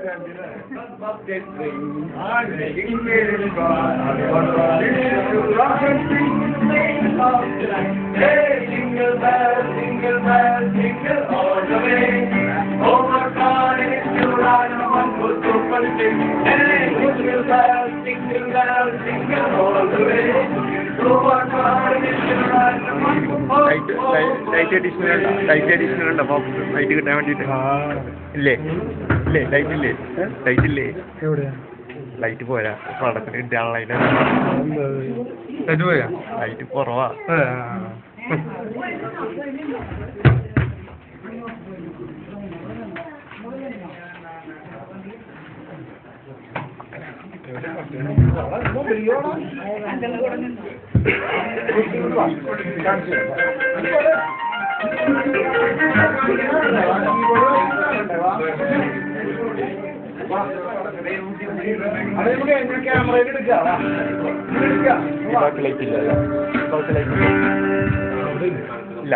jingle bells, jingle all the way. Overcome it to ride on one foot open stick. Hey, jingle bells, jingle all the way. Overcome it to ride on one foot open stick. Light additional ഉണ്ടോ? അപ്പോൾ light കിട്ടാൻ വേണ്ടിയിട്ട് ഇല്ലേ? Light ഇല്ലേ? Light പോരാ, പടത്തിന് കിട്ടാനുള്ള light പോയാ, ലൈറ്റ് കുറവാ. ക്യാമറയിൽ എടുക്കാം. ലൈറ്റ് ഇല്ല.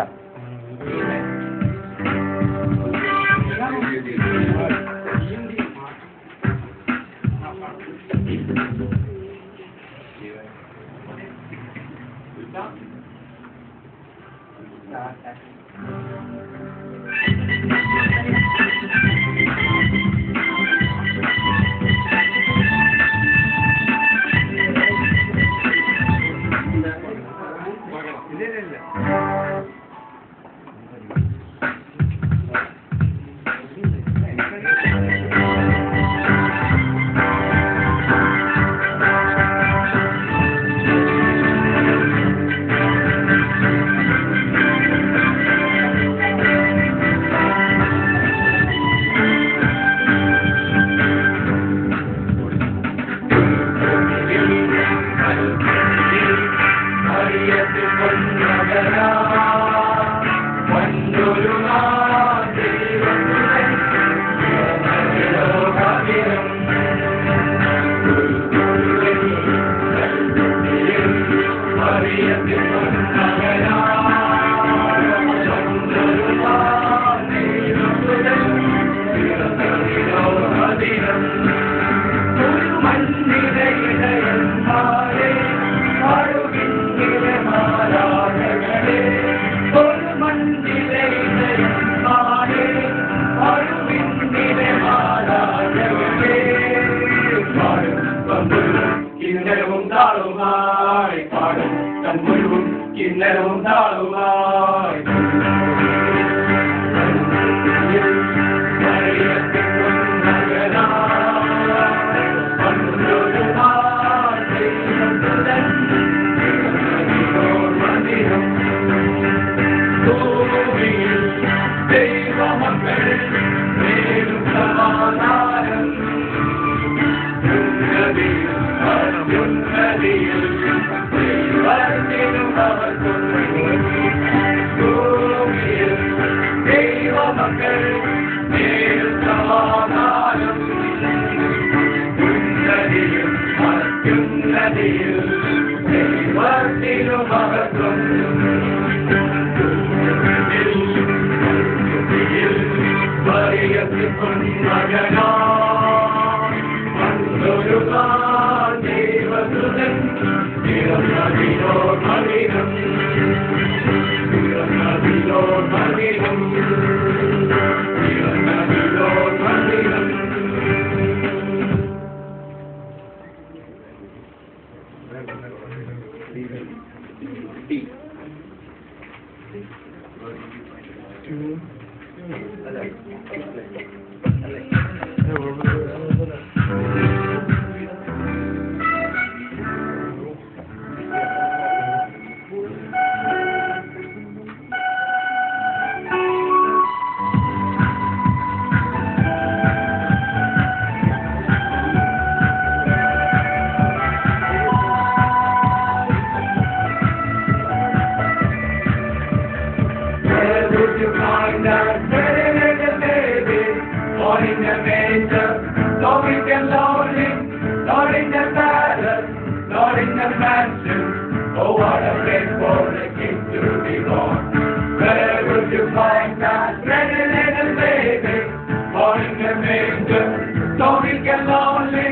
Don't get lonely,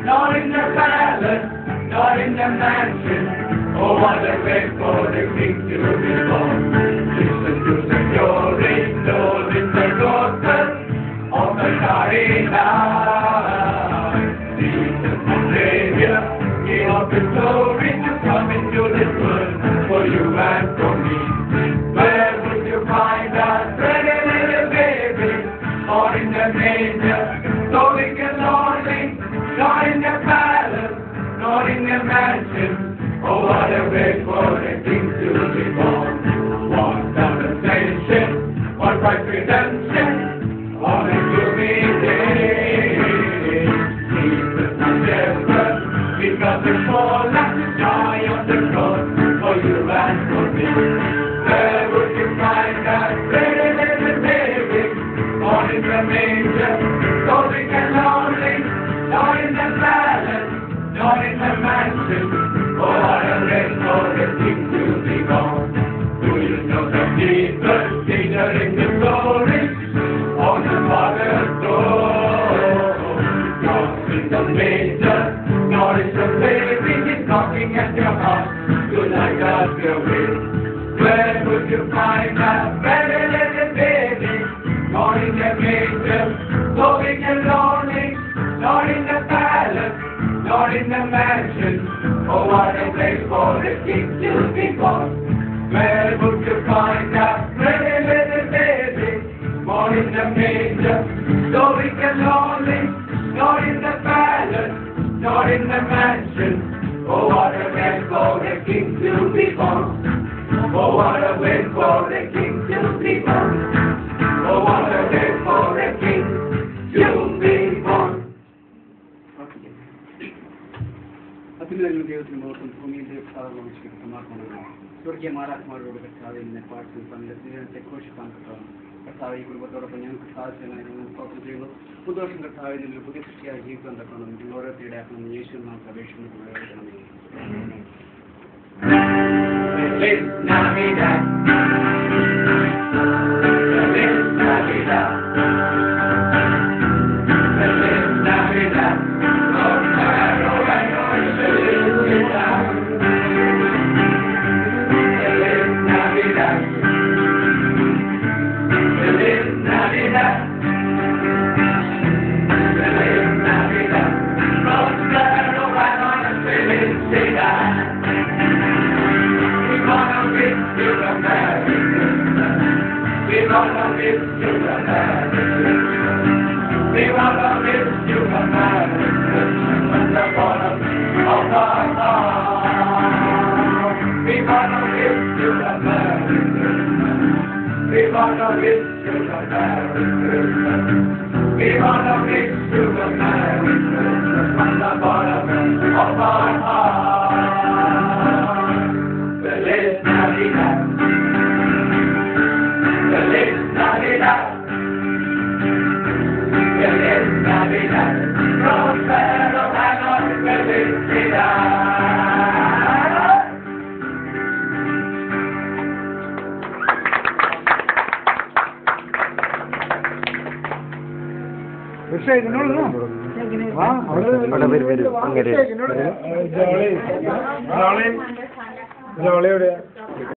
not in the palace, not in the mansion. Oh, what a way for the king to be born. Listen to the glory, Lord in the gospel of the starry night. Jesus the Savior, King of the glory, to come into this world for you and for me. Where would you find us, pretty little baby, or in the manger? So we can lonely, not in the palace, not in the mansion. Oh, what a way for the king to be born. What salvation, what right redemption, on a gloomy day. Jesus the shepherd, we got the fall and the joy of the cross for you and for me. Where would you find that pretty little baby, born in the manger? So we can lonely, not in the palace, not in the mansion. Oh, what a way for the king to be born. Do you know that Jesus, Peter in the glory, on the Father's throne? God's in the manger, nor is the baby, he's knocking at your heart, tonight God's your will. Where would you find that very little baby, not in the manger, so big and lonely, not in the palace, not in the mansion? Oh, what a place for the king to be born. Where would you find that pretty little baby, born in the manger, so weak and lonely, not in the palace, not in the mansion? Oh, what a place for the king to be born. Oh, what a place for the king to be born. Oh, what a place for the king to be born. അത്യുന്നതങ്ങളിൽ ദൈവത്തിന് മഹത്വം, ഭൂമിയിൽ ദൈവസാധനങ്ങൾ സമാർപ്പണങ്ങൾ സ്വർഗീയ മാലാഖമാരോട് കർത്താവ് ഇന്നെ പാട്ടും പങ്കിടത്തെ ഘോഷിപ്പാൻ കർത്താവ് ഈ കുടുംബത്തോടൊപ്പം ഞങ്ങൾക്ക് സാധിച്ചതിനായി ഞങ്ങൾ സ്തോത്രം ചെയ്യുന്നു. പുതുവർഷം കർത്താവ് ഇതിൽ പുതിയ സൃഷ്ടിയായി ജീവിക്കാൻ തക്കണം നിങ്ങൾ ഓരോരുത്തരുടെ ആക്കണം യേശു നമുക്ക് അപേക്ഷിക്കണമേ. Feliz Navidad, Feliz Navidad, Feliz Navidad, Rosario y felicidad. Feliz Navidad, Feliz Navidad, Feliz Navidad, Rosario y felicidad. We wanna wish you a Merry Christmas. We wanna wish you a Merry Christmas. We wanna wish you a Merry Christmas from the bottom of our heart. We wanna wish you a Merry Christmas. We wanna wish you a Merry Christmas. We wanna wish you a Merry Christmas from the bottom of our heart. Feliz Navidad, Feliz Navidad, Feliz Navidad, prospero año y felicidad. അങ്ങനെ ജോളി എവിടെയാ?